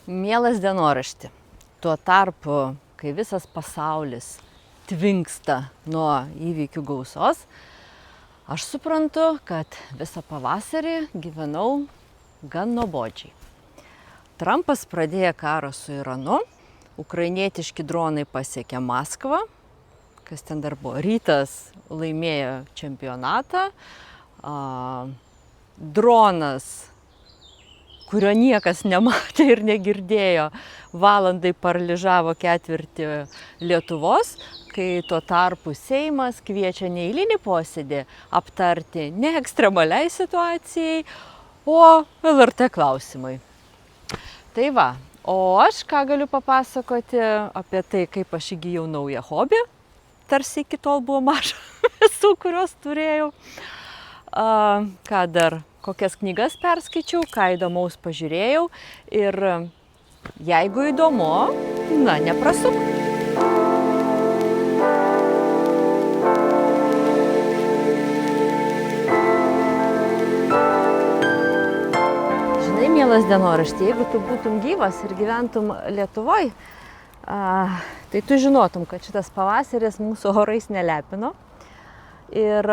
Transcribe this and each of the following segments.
Mielas dienorašti. Tuo tarpu, kai visas pasaulis tvinksta nuo įvykių gausos, aš suprantu, kad visą pavasarį gyvenau gan nuobodžiai. Trumpas pradėjo karą su Iranu, ukrainietiški dronai pasiekė Maskvą, kas ten dar buvo, Rytas laimėjo čempionatą, dronas, kurio niekas nematė ir negirdėjo, valandai paralyžavo ketvirtį Lietuvos, kai tuo tarpu Seimas kviečia neeilinį posėdį aptarti ne ekstremaliai situacijai, o LRT klausimai. Tai va, o aš ką galiu papasakoti apie tai, kaip aš įgijau naują hobį, tarsi iki tol buvo maža visų, kuriuos turėjau. Ką dar? Kokias knygas perskaičiau, ką įdomaus pažiūrėjau ir jeigu įdomu, neprasuk. Žinai, mielas dienorašti, jeigu tu būtum gyvas ir gyventum Lietuvoj, tai tu žinotum, kad šitas pavasaris mūsų orais nelepino ir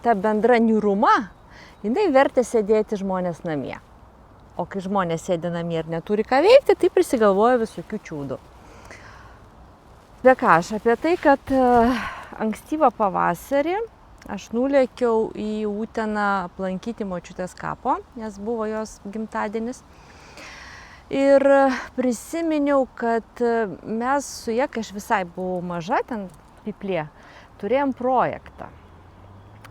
ta bendra niūruma, jinai vertė sėdėti žmonės namie. O kai žmonės sėdi namie ir neturi ką veikti, tai prisigalvoja visokių čiūdų. Be ką aš apie tai, kad ankstyvą pavasarį aš nulėkiau į Uteną aplankyti močiutės kapo, nes buvo jos gimtadienis. Ir prisiminiau, kad mes su ja, kai aš visai buvau maža, ten Piplė, turėjom projektą.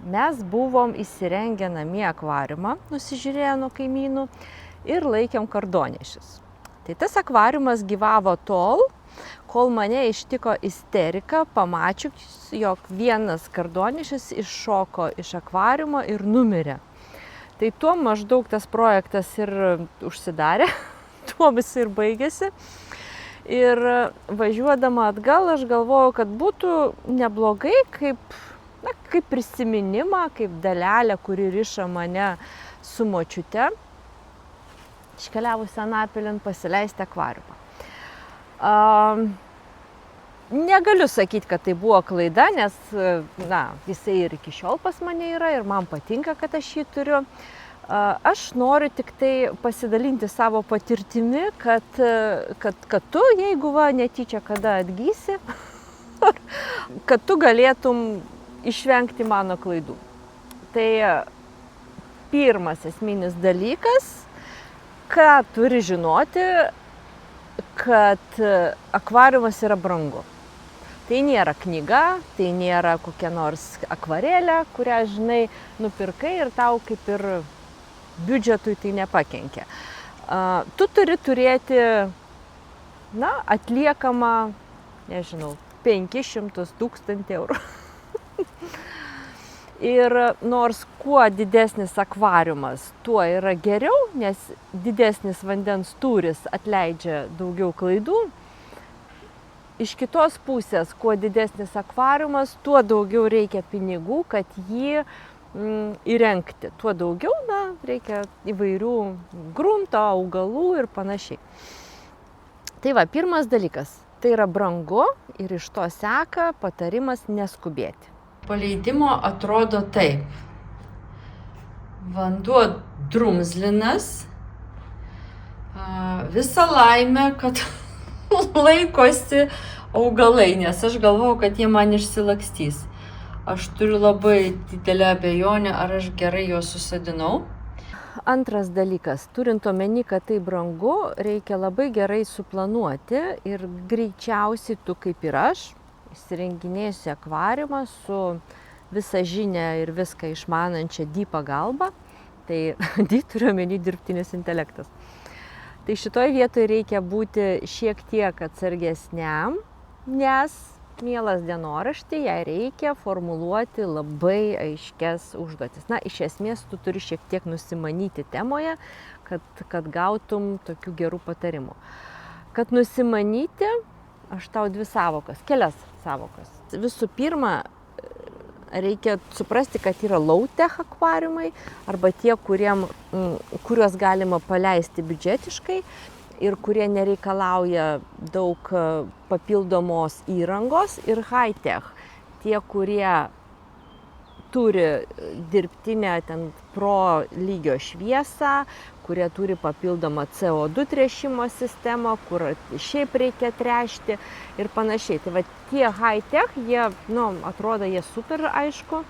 Mes buvom įsirengę namie akvariumą, nusižiūrėję nuo kaimynų ir laikėm kardonešius. Tai tas akvariumas gyvavo tol, kol mane ištiko isterika, pamačius, jog vienas kardonešis iššoko iš akvariumo ir numirė. Tai tuo maždaug tas projektas ir užsidarė, tuo visi ir baigėsi. Ir važiuodama atgal aš galvojau, kad būtų neblogai kaip prisiminimą, kaip dalelę, kuri riša mane su močiute, iškeliavusi anapilin pasileisti akvariumą. Negaliu sakyti, kad tai buvo klaida, nes jisai ir iki šiol pas mane yra ir man patinka, kad aš jį turiu. Aš noriu tik tai pasidalinti savo patirtimi, kad tu, jeigu netyčia kada atgysi, kad tu galėtum išvengti mano klaidų. Tai pirmas esminis dalykas, ką turi žinoti, kad akvariumas yra brangu. Tai nėra knyga, tai nėra kokia nors akvarelė, kurią, žinai, nupirkai ir tau kaip ir biudžetui tai nepakenkia. Tu turi turėti, atliekamą, 500 000 eurų. Ir nors kuo didesnis akvariumas, tuo yra geriau, nes didesnis vandens tūris atleidžia daugiau klaidų. Iš kitos pusės, kuo didesnis akvariumas, tuo daugiau reikia pinigų, kad jį įrengti. Tuo daugiau reikia įvairių grunto, augalų ir panašiai. Tai va, pirmas dalykas. Tai yra brangu ir iš to seka patarimas neskubėti. Paleidimo atrodo taip. Vanduo drumzlinas, visa laimė, kad laikosi augalai, nes aš galvojau, kad jie man išsilakstys. Aš turiu labai didelę abejonę, ar aš gerai juos susadinau. Antras dalykas, turint omeny, kad tai brangu, reikia labai gerai suplanuoti ir greičiausiai tu kaip ir aš įsirenginėsiu akvariumą su visažine ir viską išmanančia D pagalba. Tai D turiu omeny dirbtinis intelektas. Tai šitoj vietoje reikia būti šiek tiek atsargesniam, nes, mielas dienorašti, jai reikia formuluoti labai aiškias užduotis. Iš esmės, tu turi šiek tiek nusimanyti temoje, kad gautum tokių gerų patarimų. Kad nusimanyti, aš tau kelias savokas. Visų pirma, reikia suprasti, kad yra low-tech akvariumai arba tie, kuriuos galima paleisti biudžetiškai ir kurie nereikalauja daug papildomos įrangos, ir high-tech. Tie, kurie turi dirbtinę ten pro lygio šviesą, kurie turi papildomą CO2 tręšimo sistemą, kur šiaip reikia tręšti ir panašiai. Tai va tie high-tech, jie, atrodo, jie super, aišku,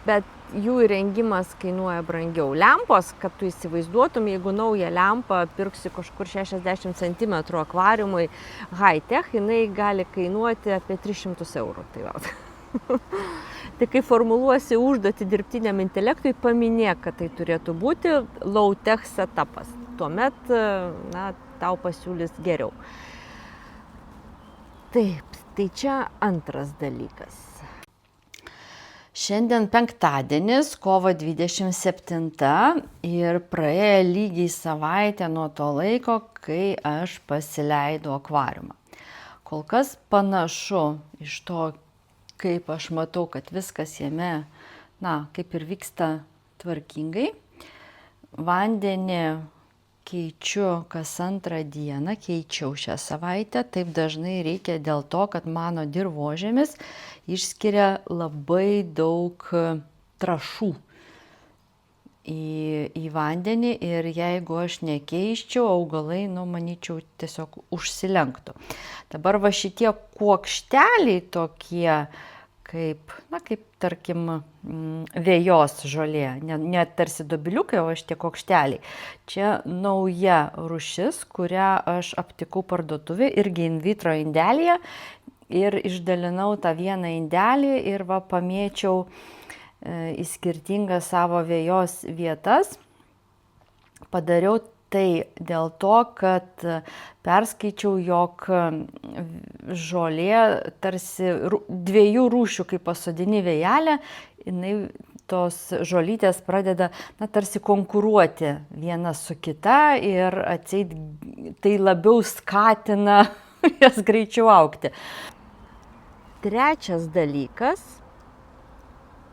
bet jų įrengimas kainuoja brangiau. Lempos, kad tu įsivaizduotum, jeigu naują lempą pirksi kažkur 60 cm akvariumui high-tech, jinai gali kainuoti apie 300 eurų. Tai va. Tai kai formuluosi užduotį dirbtiniam intelektui, paminėk, kad tai turėtų būti low-tech setupas. Tuomet, tau pasiūlys geriau. Taip, tai čia antras dalykas. Šiandien penktadienis, kovo 27 ir praėjo lygiai savaitę nuo to laiko, kai aš pasileidau akvariumą. Kol kas panašu iš to, kaip aš matau, kad viskas jame, kaip ir vyksta tvarkingai. Vandenį keičiu kas antrą dieną, keičiau šią savaitę. Taip dažnai reikia dėl to, kad mano dirvožemis išskiria labai daug trąšų į vandenį ir jeigu aš nekeiščiau, augalai, manyčiau, tiesiog užsilenktų. Dabar va šitie kuokšteliai tokie, kaip tarkim vejos žolė, ne tarsi dobiliukai, o šitie kuokšteliai. Čia nauja rūšis, kurią aš aptikau parduotuvėje, irgi in vitro indelyje, ir išdalinau tą vieną indelį ir pamėčiau į skirtingas savo vejos vietas. Padariau tai dėl to, kad perskaičiau, jog žolė tarsi dviejų rūšių, kai pasodini vejelę, jinai tos žolytės pradeda tarsi konkuruoti viena su kita ir atseit tai labiau skatina jas greičiau augti. Trečias dalykas –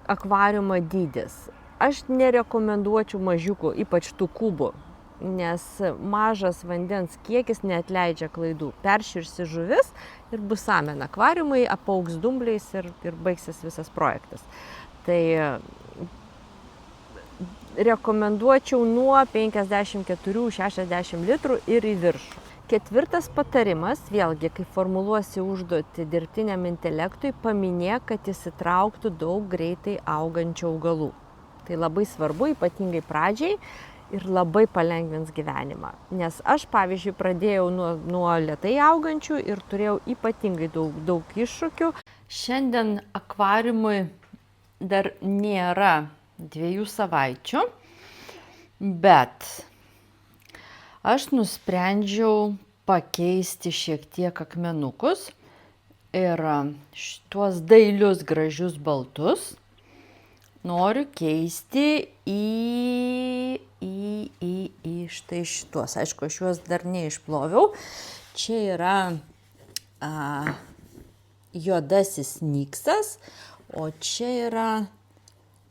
akvariumo dydis. Aš nerekomenduočiau mažiukų, ypač tų kubų, nes mažas vandens kiekis neatleidžia klaidų. Perširsi žuvis ir bus amena. Akvariumai apaugs dumbliais ir baigsis visas projektas. Tai rekomenduočiau nuo 54-60 litrų ir į viršų. Ketvirtas patarimas, vėlgi, kai formuluosi užduotį dirbtiniam intelektui, paminėk, kad jis įtrauktų daug greitai augančių augalų. Tai labai svarbu, ypatingai pradžiai, ir labai palengvins gyvenimą. Nes aš, pavyzdžiui, pradėjau nuo lėtai augančių ir turėjau ypatingai daug iššūkių. Šiandien akvariumui dar nėra 2 savaičių, bet aš nusprendžiau pakeisti šiek tiek akmenukus ir šituos dailius gražius baltus noriu keisti į štai šituos. Aišku, aš juos dar neišploviau. Čia yra juodasis niksas, o čia yra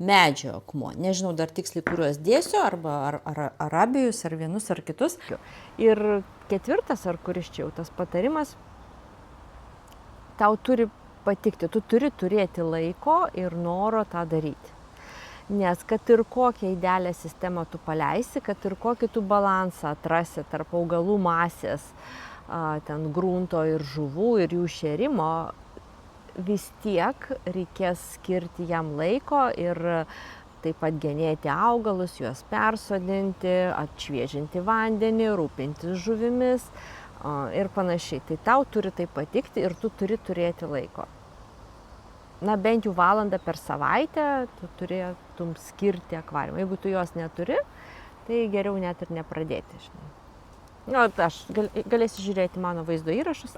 medžio akmuo. Nežinau dar tiksliai, kuriuos dėsiu, arba ar abiejus, ar vienus, ar kitus. Ir ketvirtas, ar kuris čia jau tas patarimas, tau turi patikti. Tu turi turėti laiko ir noro tą daryti. Nes kad ir kokią idealią sistemą tu paleisi, kad ir kokį tu balansą atrasi tarp augalų masės, ten grunto ir žuvų ir jų šėrimo, vis tiek reikės skirti jam laiko ir taip pat genėti augalus, juos persodinti, atšviežinti vandenį, rūpintis žuvimis ir panašiai. Tai tau turi tai patikti ir tu turi turėti laiko. Bent jau valandą per savaitę tu turėtum skirti akvariumą. Jeigu tu jos neturi, tai geriau net ir nepradėti. Aš galėsiu žiūrėti mano vaizdo įrašus.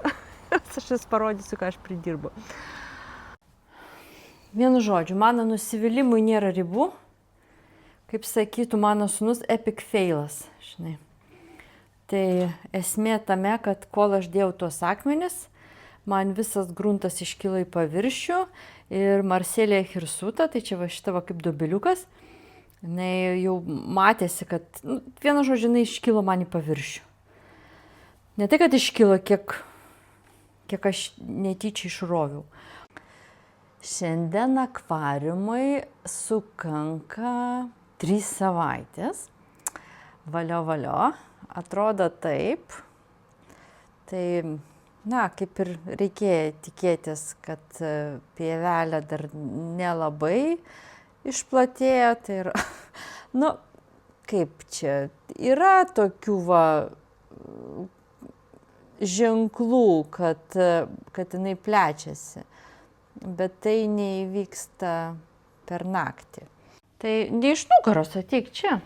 Aš vis parodysiu, ką aš pridirbu. Vienu žodžiu, mano nusivylimui nėra ribų. Kaip sakytų mano sūnus, epic failas. Tai esmė tame, kad kol aš dėjau tuos akmenis, man visas gruntas iškilo į paviršių ir Marselė hirsuta, tai čia va šita va kaip dobiliukas, Jinai jau matėsi, kad vienu žodžiu, jinai iškilo man į paviršių. Ne tai, kad iškilo, kiek aš netyčia išroviau. Šiandien akvariumui sukanka 3 savaitės. Valio, atrodo taip. Tai, kaip ir reikėjo tikėtis, kad pievelė dar nelabai išplatėjo. Tai yra, kaip čia, yra tokių ženklų, kad jinai plečiasi, bet tai neįvyksta per naktį. Tai ne iš nugaros ateik čia,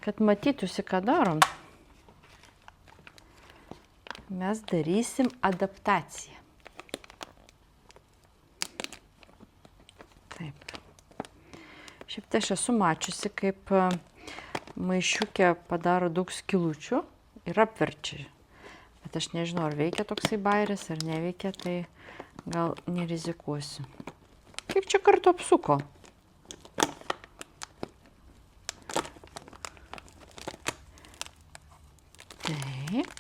kad matytųsi, ką darom. Mes darysim adaptaciją. Taip. Šiaip tai aš esu mačiusi, kaip maišiukė padaro daug skylučių ir apverčia. Bet aš nežinau, ar veikia toksai bairis, ar neveikia, tai gal nerizikuosiu. Kaip čia kartu apsuko? Taip.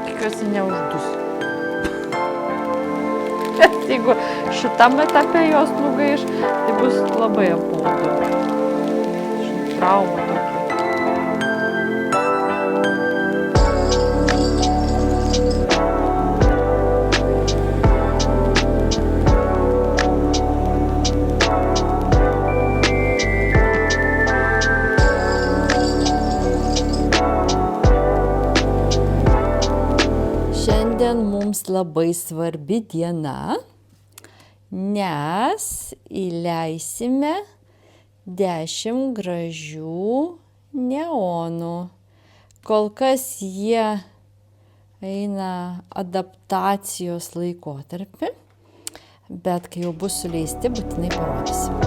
Tikiuosi neuždus. Bet jeigu šitam etape jos nugaiš, tai bus labai apmaudu. Trauma tokia. Šiandien mums labai svarbi diena, nes įleisime 10 gražių neonų. Kol kas jie eina adaptacijos laikotarpį, bet kai jau bus suleisti, būtinai parodysim.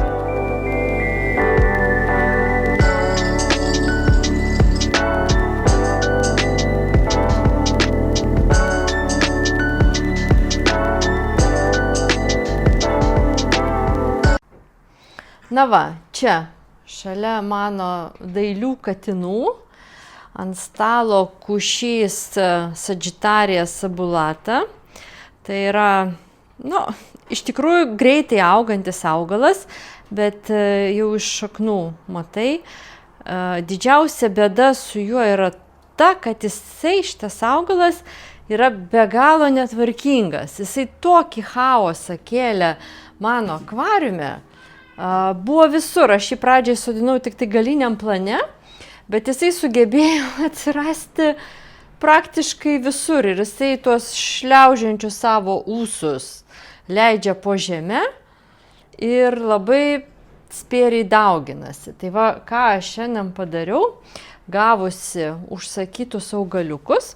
Na va, čia šalia mano dailių katinų ant stalo kušys Sagittaria subulata. Tai yra, iš tikrųjų greitai augantis augalas, bet jau iš šaknų matai. Didžiausia bėda su juo yra ta, kad šitas augalas yra be galo netvarkingas. Jisai tokį chaosą kėlė mano akvariume. Buvo visur, aš jį pradžiai sodinau tik tai galiniam plane, bet jisai sugebėjo atsirasti praktiškai visur ir jisai tuos šliaužiančius savo ūsus leidžia po žeme ir labai spėriai dauginasi. Tai va, ką aš šiandien padariau, gavusi užsakytus augaliukus,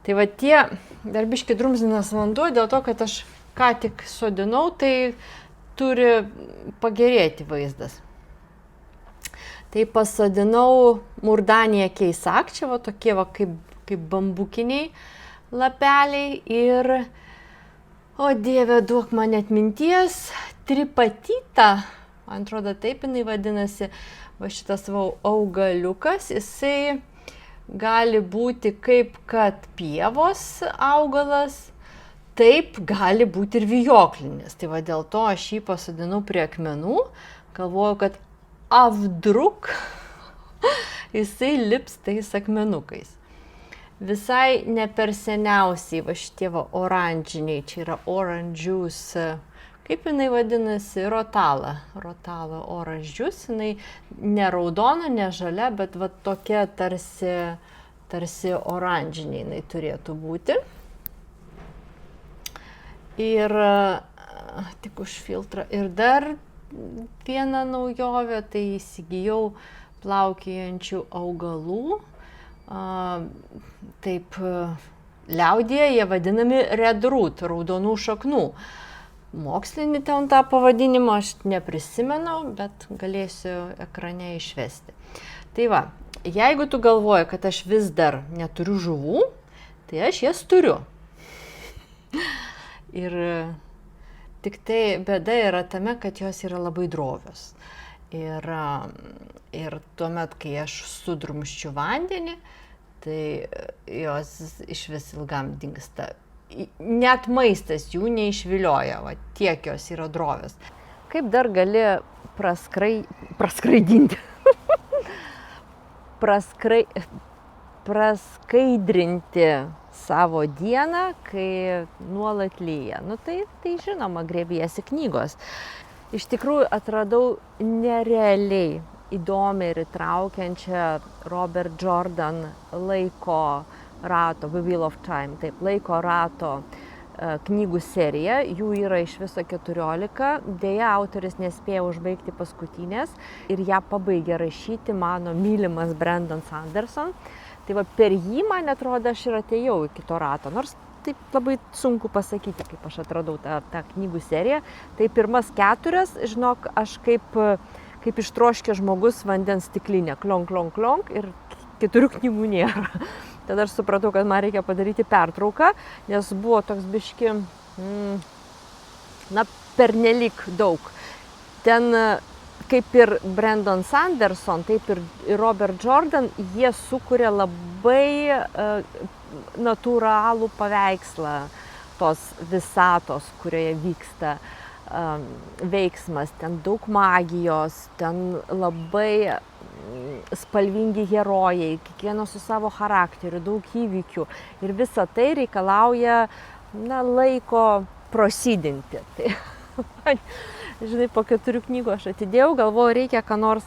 tai va tie dar biškį drumzlinas vanduo, dėl to, kad aš ką tik sodinau, tai turi pagerėti vaizdas. Tai pasodinau Murdania keisak, čia va tokie va kaip bambukiniai lapeliai ir, o Dieve, duok man atminties, tripatyta, man atrodo taip jinai vadinasi, va šitas va augaliukas, jisai gali būti kaip kad pievos augalas, taip gali būti ir vijoklinis. Tai va dėl to aš jį pasodinau prie akmenų, galvoju, kad avdruk jisai lips tais akmenukais. Visai ne per seniausiai va šitie va oranžiniai, čia yra orange juice, kaip jinai vadinasi, rotala orange juice, jinai ne raudona, ne žalia, bet va tokia tarsi oranžiniai jinai turėtų būti. Ir tik už filtrą. Ir dar viena naujovė, tai įsigijau plaukiojančių augalų. Taip, liaudyje jie vadinami red root, raudonų šaknų. Mokslinį ten tą pavadinimą aš neprisimenu, bet galėsiu ekrane išvesti. Tai va, jeigu tu galvoji, kad aš vis dar neturiu žuvų, tai aš jas turiu. Ir tik tai bėda yra tame, kad jos yra labai drovios. Ir tuomet, kai aš sudrumsčiu vandenį, tai jos iš vis ilgam dingsta. Net maistas jų neišvilioja, va, tiek jos yra drovios. Kaip dar gali praskaidrinti savo dieną, kai nuolat lyja? Nu tai žinoma, griebiesi knygos. Iš tikrųjų atradau nerealiai įdomią ir įtraukiančią Robert Jordan laiko rato, The Wheel of Time, taip, laiko rato knygų seriją. Jų yra iš viso 14. Deja, autoris nespėjo užbaigti paskutinės ir ją pabaigė rašyti mano mylimas Brandon Sanderson. Tai va, per jį, man atrodo, aš ir atėjau iki to rato, nors taip labai sunku pasakyti, kaip aš atradau tą knygų seriją. Tai pirmas 4, žinok, aš kaip ištroškęs žmogus vandens stiklinė, klonk, klonk, klonk, ir 4 knygų nėra. Tada aš supratau, kad man reikia padaryti pertrauką, nes buvo toks biški, pernelyg daug. Ten kaip ir Brandon Sanderson, taip ir Robert Jordan, jie sukuria labai natūralų paveikslą tos visatos, kurioje vyksta veiksmas. Ten daug magijos, ten labai spalvingi herojai, kiekvienas su savo charakteriu, daug įvykių. Ir visa tai reikalauja laiko prosidinti. Tai, žinai, po 4 knygų aš atidėjau, galvoju, reikia ką nors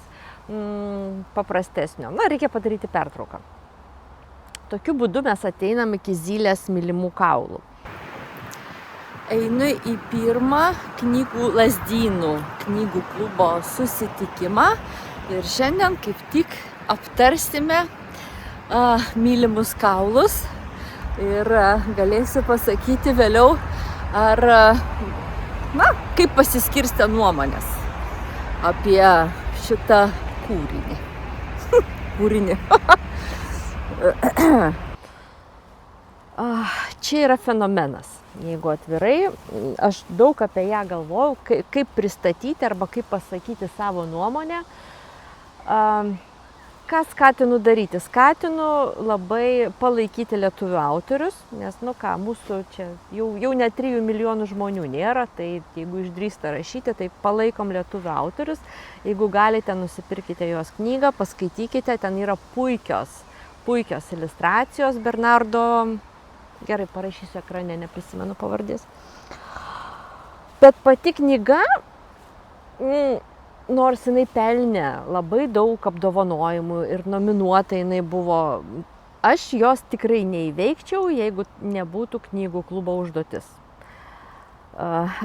paprastesnio. Reikia padaryti pertrauką. Tokiu būdu mes ateinam iki Zylės mylimų kaulų. Einu į pirmą knygų Lazdynų knygų klubo susitikimą ir šiandien kaip tik aptarsime mylimus kaulus ir galėsiu pasakyti vėliau, kaip pasiskirstė nuomonės apie šitą kūrinį. Čia yra fenomenas, jeigu atvirai. Aš daug apie ją galvojau, kaip pristatyti arba kaip pasakyti savo nuomonę. Ką skatinu daryti? Skatinu labai palaikyti lietuvių autorius, nes, mūsų čia jau net 3 milijonų žmonių nėra, tai jeigu išdrįsta rašyti, tai palaikom lietuvių autorius. Jeigu galite, nusipirkite jos knygą, paskaitykite, ten yra puikios iliustracijos Bernardo, gerai parašysiu ekrane, neprisimenu pavardės. Bet pati knyga, nors jinai pelnė labai daug apdovanojimų ir nominuota jinai buvo, aš jos tikrai neįveikčiau, jeigu nebūtų knygų klubo užduotis.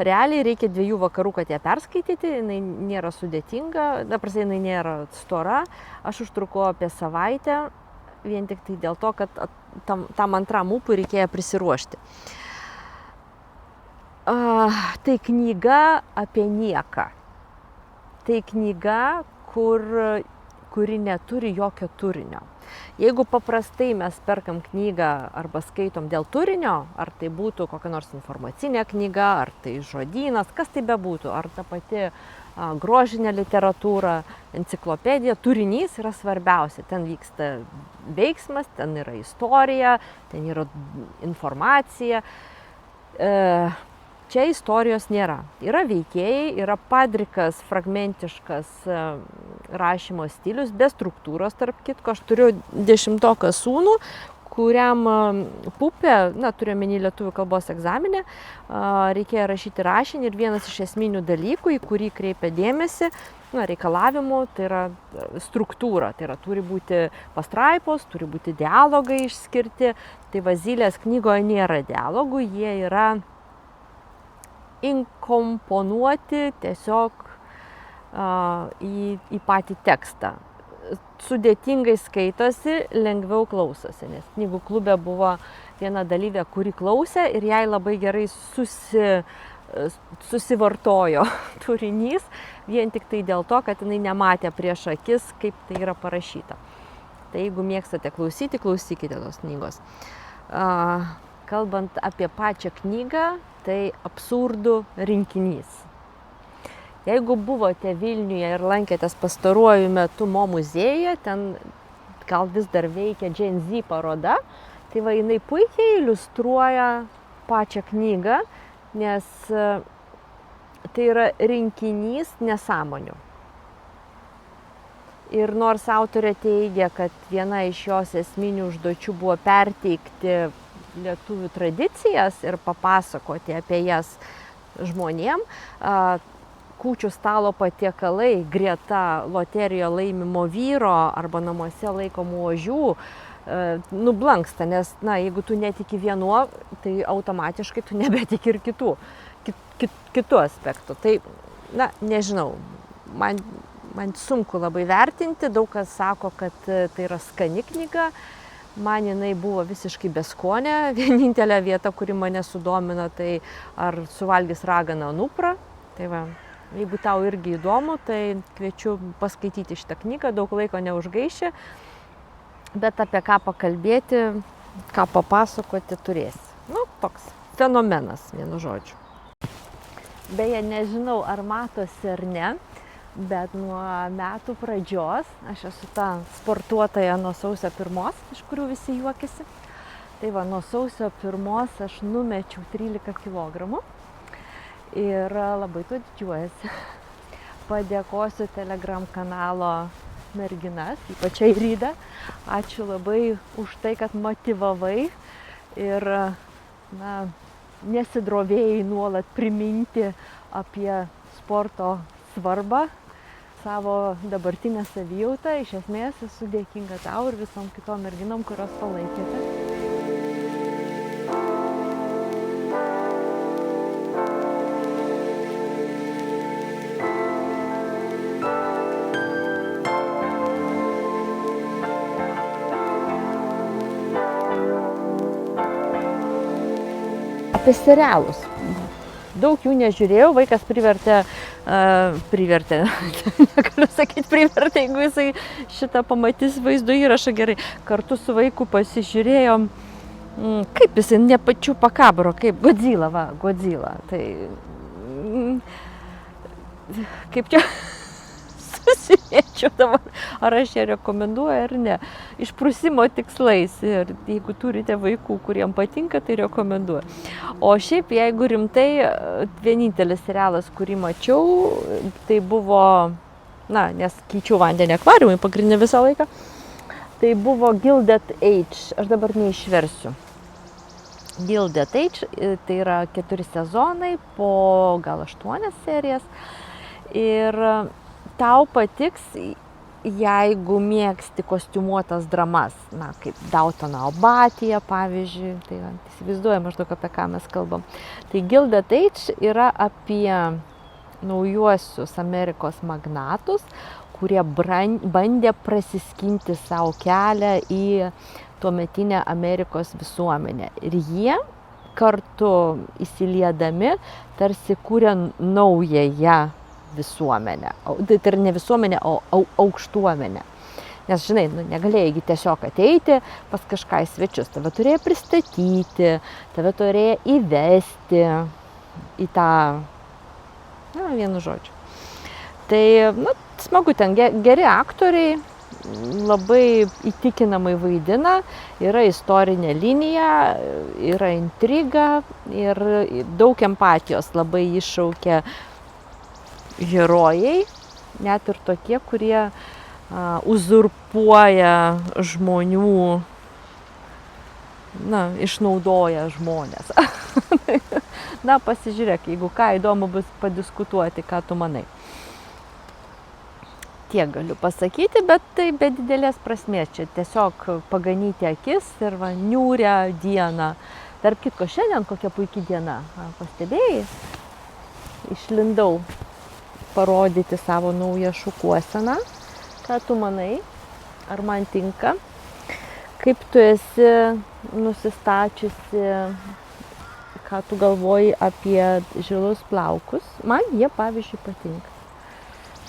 Realiai reikia 2 vakarų, kad ją perskaityti, jinai nėra sudėtinga, jinai nėra stora. Aš užtrukau apie savaitę, vien tik tai dėl to, kad tam antram ūpui reikėjo prisiruošti. Tai knyga apie nieką. Tai knyga, kuri neturi jokio turinio. Jeigu paprastai mes perkam knygą arba skaitom dėl turinio, ar tai būtų kokia nors informacinė knyga, ar tai žodynas, kas tai bebūtų, ar ta pati grožinė literatūra, enciklopedija, turinys yra svarbiausia. Ten vyksta veiksmas, ten yra istorija, ten yra informacija. Čia istorijos nėra. Yra veikėjai, yra padrikas, fragmentiškas rašymo stilius, be struktūros, tarp kitko. Aš turiu 10-oką sūnų, kuriam pupė, turiu omeny lietuvių kalbos egzaminę, reikėjo rašyti rašinį ir vienas iš esminių dalykų, į kurį kreipia dėmesį, reikalavimų, tai yra struktūra, tai yra turi būti pastraipos, turi būti dialogai išskirti. Tai Zylės knygoje nėra dialogų, jie yra inkomponuoti tiesiog į patį tekstą. Sudėtingai skaitosi, lengviau klausosi, nes knygų klube buvo viena dalyvė, kuri klausė ir jai labai gerai susivartojo turinys, vien tik tai dėl to, kad jinai nematė prieš akis, kaip tai yra parašyta. Tai jeigu mėgstate klausyti, klausykite tos knygos. Kalbant apie pačią knygą, tai absurdų rinkinys. Jeigu buvote Vilniuje ir lankėtės pastaruoju metu Mo muziejuje, ten gal vis dar veikia Gen Z paroda, tai va jinai puikiai iliustruoja pačią knygą, nes tai yra rinkinys nesąmonių. Ir nors autorė teigia, kad viena iš jos esminių užduočių buvo perteikti lietuvių tradicijas ir papasakoti apie jas žmonėm, kūčių stalo patiekalai greta loterijoje laimimo vyro arba namuose laikomų ožių nublanksta, nes jeigu tu netiki vienuo, tai automatiškai tu nebetiki ir kitų aspektų. Tai, nežinau, man sunku labai vertinti, daug kas sako, kad tai yra skani knyga, man jinai buvo visiškai beskonė, vienintelė vieta, kuri mane sudomino, tai ar suvalgys ragana nuprą. Tai va, jeigu tau irgi įdomu, tai kviečiu paskaityti šitą knygą, daug laiko neužgaiši, bet apie ką pakalbėti, ką papasakoti turėsi. Toks fenomenas, vienu žodžiu. Beje, nežinau, ar matosi ar ne, bet nuo metų pradžios, aš esu ta sportuotoja nuo sausio 1, iš kurių visi juokiasi. Tai va, nuo sausio 1 aš numečiau 13 kg. Ir labai tuo didžiuojasi. Padėkosiu Telegram kanalo merginas, ypač Airida. Ačiū labai už tai, kad motyvavai ir nesidrovėjai nuolat priminti apie sporto svarbą, savo dabartinę savijautą. Iš esmės esu dėkinga tau ir visom kitom merginom, kurios palaikėte. Apie serialus. Daug jų nežiūrėjau, vaikas privertė, negaliu sakyti privertė, jeigu jisai šitą pamatys vaizdo įrašą gerai. Kartu su vaiku pasižiūrėjom, kaip jisai ne pačių pakabro, kaip Godzilla. Tai kaip čia susimėčiau dabar, ar aš ją rekomenduoju ar ne. Išprusimo tikslais ir jeigu turite vaikų, kuriem patinka, tai rekomenduoju. O šiaip, jeigu rimtai, vienintelis serialas, kurį mačiau, tai buvo, nes keičiau vandenį akvariumui pagrindinį visą laiką, tai buvo Gilded Age, aš dabar neišversiu. Gilded Age, tai yra 4 sezonai, po gal 8 serijas. Ir tau patiks, jeigu mėgsti kostiumuotas dramas, kaip Downton Abbey, pavyzdžiui, tai įsivaizduoja maždaug apie ką mes kalbam. Tai Gilded Age yra apie naujuosius Amerikos magnatus, kurie bandė prasiskinti savo kelią į tuometinę Amerikos visuomenę. Ir jie kartu įsiliedami tarsi kūrė naująją visuomenę. Tai ir ne visuomenę, o aukštuomenę. Nes, žinai, negalėjai tiesiog ateiti pas kažką į svečius. Tave turėjo pristatyti, tave turėjo įvesti į tą, vienu žodžiu. Tai, smagu, ten geri aktoriai, labai įtikinamai vaidina, yra istorinė linija, yra intriga ir daug empatijos labai iššaukia herojai, net ir tokie, kurie uzurpuoja žmonių, išnaudoja žmonės. Pasižiūrėk, jeigu ką, įdomu bus padiskutuoti, ką tu manai. Tiek galiu pasakyti, bet tai be didelės prasmės. Čia tiesiog paganyti akis ir niūrią dieną. Tarp kitko, šiandien kokia puikia diena. Pastebėjai? Išlindau parodyti savo naują šukuoseną. Ką tu manai? Ar man tinka? Kaip tu esi nusistačiusi ką tu galvoji apie žilus plaukus. Man jie, pavyzdžiui, patinka.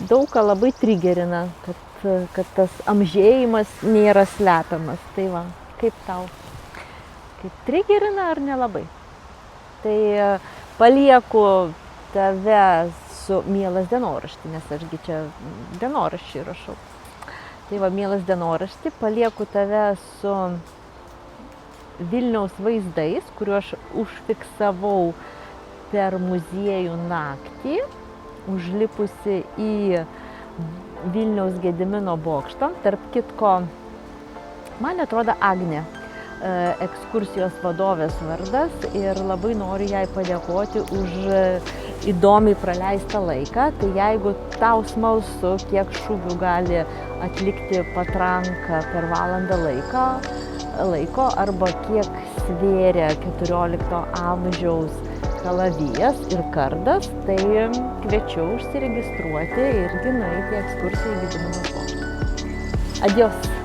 Daug ką labai trigerina, kad tas amžėjimas nėra slepiamas. Tai va, kaip tau? Kaip trigerina ar nelabai? Tai palieku tave su mielas dienoraštį, nes ašgi čia dienoraštį rašau. Tai va, mielas dienoraštį, palieku tave su Vilniaus vaizdais, kuriuos aš užfiksavau per muziejų naktį, užlipusi į Vilniaus Gedimino bokštą. Tarp kitko, man atrodo, Agnė ekskursijos vadovės vardas ir labai noriu jai padėkoti už įdomiai praleistą laiką. Tai jeigu tau smalsu, kiek šūvių gali atlikti patranka per valandą laiko arba kiek svėrė 14 amžiaus kalavijas ir kardas, tai kviečiu užsiregistruoti irgi nueiti į ekskursiją į Gedimino bokštą. Adios!